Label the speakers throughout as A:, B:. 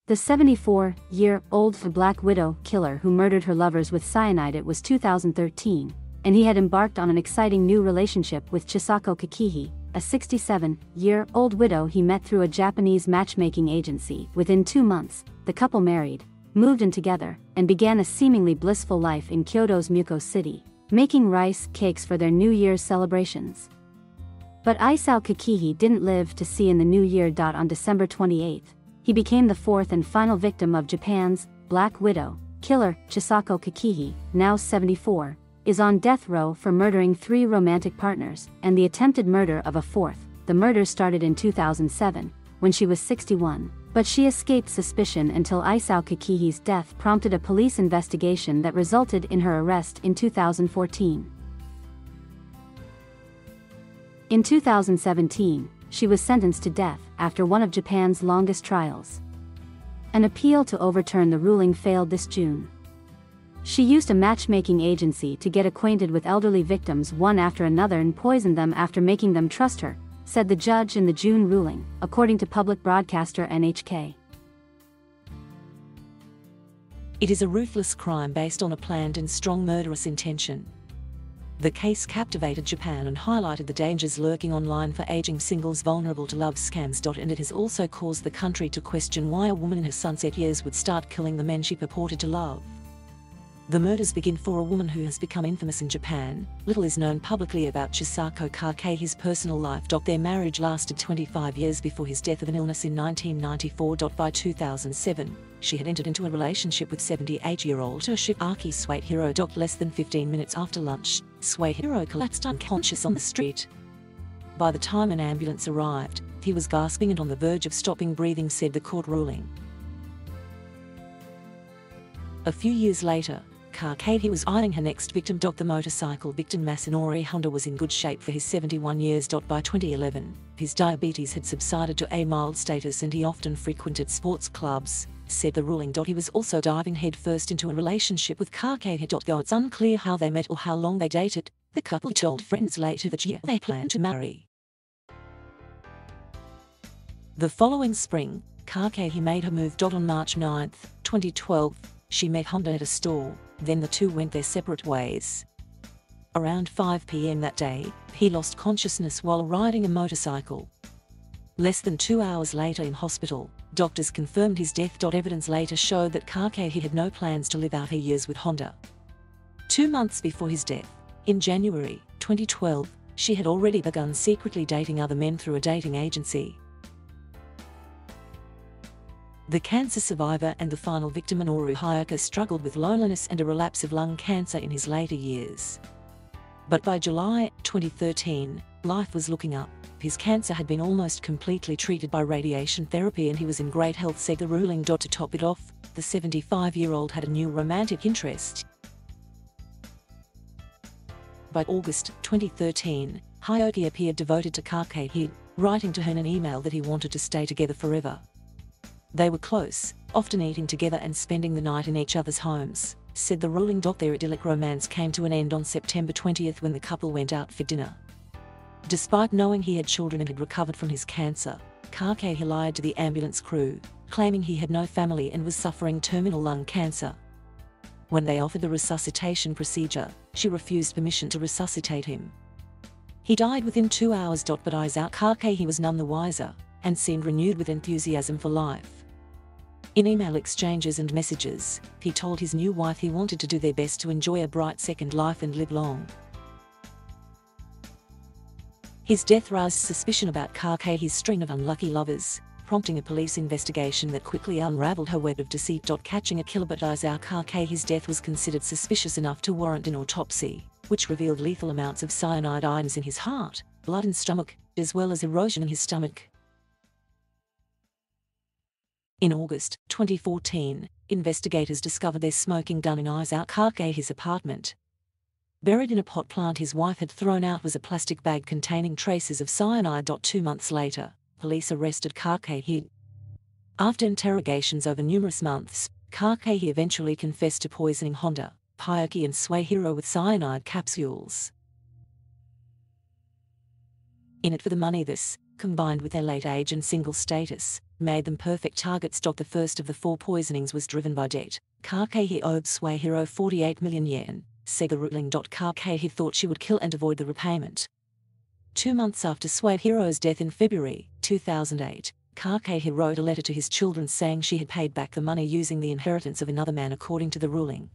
A: The 74-year-old Black Widow killer who murdered her lovers with cyanideIt was 2013, and he had embarked on an exciting new relationship with Chisako Kakehi, a 67-year-old widow he met through a Japanese matchmaking agency. Within 2 months, the couple married, moved in together, and began a seemingly blissful life in Kyoto's Muko city, making rice cakes for their New Year's celebrations. But Isao Kakehi didn't live to see in the new year. On December 28, he became the fourth and final victim of Japan's Black Widow killer. Chisako Kakehi, now 74, is on death row for murdering 3 romantic partners and the attempted murder of a fourth. The murder started in 2007, when she was 61, but she escaped suspicion until Isao Kakehi's death prompted a police investigation that resulted in her arrest in 2014. In 2017, she was sentenced to death after one of Japan's longest trials. An appeal to overturn the ruling failed this June. She used a matchmaking agency to get acquainted with elderly victims one after another and poisoned them after making them trust her, said the judge in the June ruling, according to public broadcaster NHK.
B: It is a ruthless crime based on a planned and strong murderous intention. The case captivated Japan and highlighted the dangers lurking online for aging singles vulnerable to love scams. And it has also caused the country to question why a woman in her sunset years would start killing the men she purported to love. The murders begin for a woman who has become infamous in Japan. Little is known publicly about Chisako Kakehi's personal life. Their marriage lasted 25 years before his death of an illness in 1994. By 2007, she had entered into a relationship with 78-year-old Toshiaki Suehiro. Less than 15 minutes after lunch, Suehiro collapsed unconscious on the street. By the time an ambulance arrived, he was gasping and on the verge of stopping breathing, said the court ruling. A few years later, Kakehi was eyeing her next victim. The motorcycle victim Masanori Honda was in good shape for his 71 years. By 2011, his diabetes had subsided to a mild status and he often frequented sports clubs, said the ruling. He was also diving headfirst into a relationship with Kakehi. It's unclear how they met or how long they dated. The couple told friends later that year they planned to marry. The following spring, Kakehi made her move. On March 9, 2012, she met Honda at a store, then the two went their separate ways. Around 5 p.m. that day, he lost consciousness while riding a motorcycle. Less than 2 hours later in hospital, doctors confirmed his death. Evidence later showed that Kakehi had no plans to live out her years with Honda. 2 months before his death, in January 2012, she had already begun secretly dating other men through a dating agency. The cancer survivor and the final victim Minoru Hayaka struggled with loneliness and a relapse of lung cancer in his later years. But by July 2013, life was looking up. His cancer had been almost completely treated by radiation therapy and he was in great health, said the ruling. To top it off, the 75-year-old had a new romantic interest. By August 2013, Hayaka appeared devoted to Kakehi, writing to her in an email that he wanted to stay together forever. They were close, often eating together and spending the night in each other's homes, said the ruling. Their idyllic romance came to an end on September 20 when the couple went out for dinner. Despite knowing he had children and had recovered from his cancer, Kakehi lied to the ambulance crew, claiming he had no family and was suffering terminal lung cancer. When they offered the resuscitation procedure, she refused permission to resuscitate him. He died within 2 hours. But Isao Kakehi was none the wiser, and seemed renewed with enthusiasm for life. In email exchanges and messages, he told his new wife he wanted to do their best to enjoy a bright second life and live long. His death raised suspicion about Kakehi's string of unlucky lovers, prompting a police investigation that quickly unraveled her web of deceit. Catching a killer. But Isao Kakehi's death was considered suspicious enough to warrant an autopsy, which revealed lethal amounts of cyanideIt in his heart, blood and stomach, as well as erosion in his stomach. In August 2014, investigators discovered their smoking gun in Isao Kakehi's apartment. Buried in a pot plant his wife had thrown out was a plastic bag containing traces of cyanide. 2 months later, police arrested Kakehi. After interrogations over numerous months, Kakehi eventually confessed to poisoning Honda, Hayaka and Suehiro with cyanide capsules. In it for the money, this combined with their late age and single status, made them perfect targets. The first of the 4 poisonings was driven by debt. Kakehi owed Suehiro 48 million yen, said the ruling. Kakehi thought she would kill and avoid the repayment. 2 months after Suehiro's death in February 2008, Kakehi wrote a letter to his children saying she had paid back the money using the inheritance of another man according to the ruling.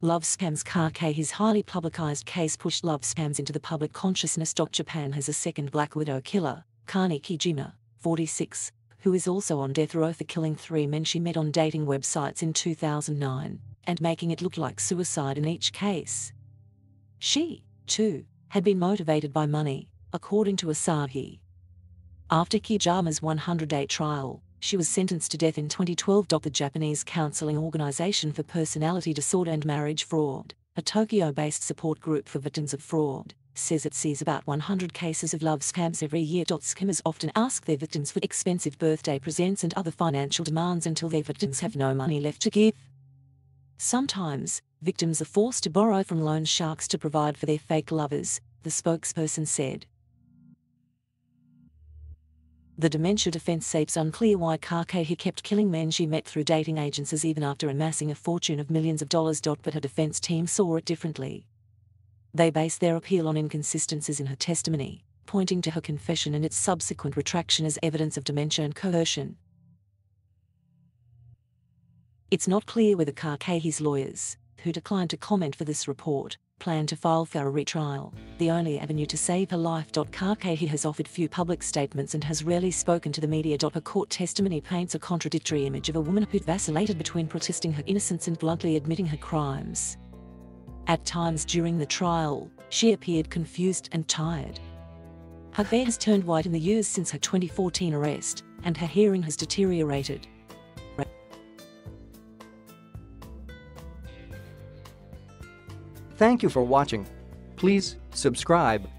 B: Love scams. Kakehi's highly publicized case pushed love scams into the public consciousness. Japan has a second Black Widow killer, Kani Kijima, 46, who is also on death row for killing 3 men she met on dating websites in 2009, and making it look like suicide in each case. She, too, had been motivated by money, according to Asahi. After Kijima's 100-day trial, she was sentenced to death in 2012. The Japanese Counseling Organization for Personality Disorder and Marriage Fraud, a Tokyo-based support group for victims of fraud, says it sees about 100 cases of love scams every year. Scammers often ask their victims for expensive birthday presents and other financial demands until their victims have no money left to give. Sometimes, victims are forced to borrow from loan sharks to provide for their fake lovers, the spokesperson said. The dementia defense says it's unclear why Kakehi kept killing men she met through dating agencies even after amassing a fortune of millions of dollars. But her defense team saw it differently. They based their appeal on inconsistencies in her testimony, pointing to her confession and its subsequent retraction as evidence of dementia and coercion. It's not clear whether Kakehi's lawyers, who declined to comment for this report, plan to file for a retrial, the only avenue to save her life. Kakehi has offered few public statements and has rarely spoken to the media. Her court testimony paints a contradictory image of a woman who'd vacillated between protesting her innocence and bluntly admitting her crimes. At times during the trial, she appeared confused and tired. Her hair has turned white in the years since her 2014 arrest, and her hearing has deteriorated.
C: Thank you for watching. Please subscribe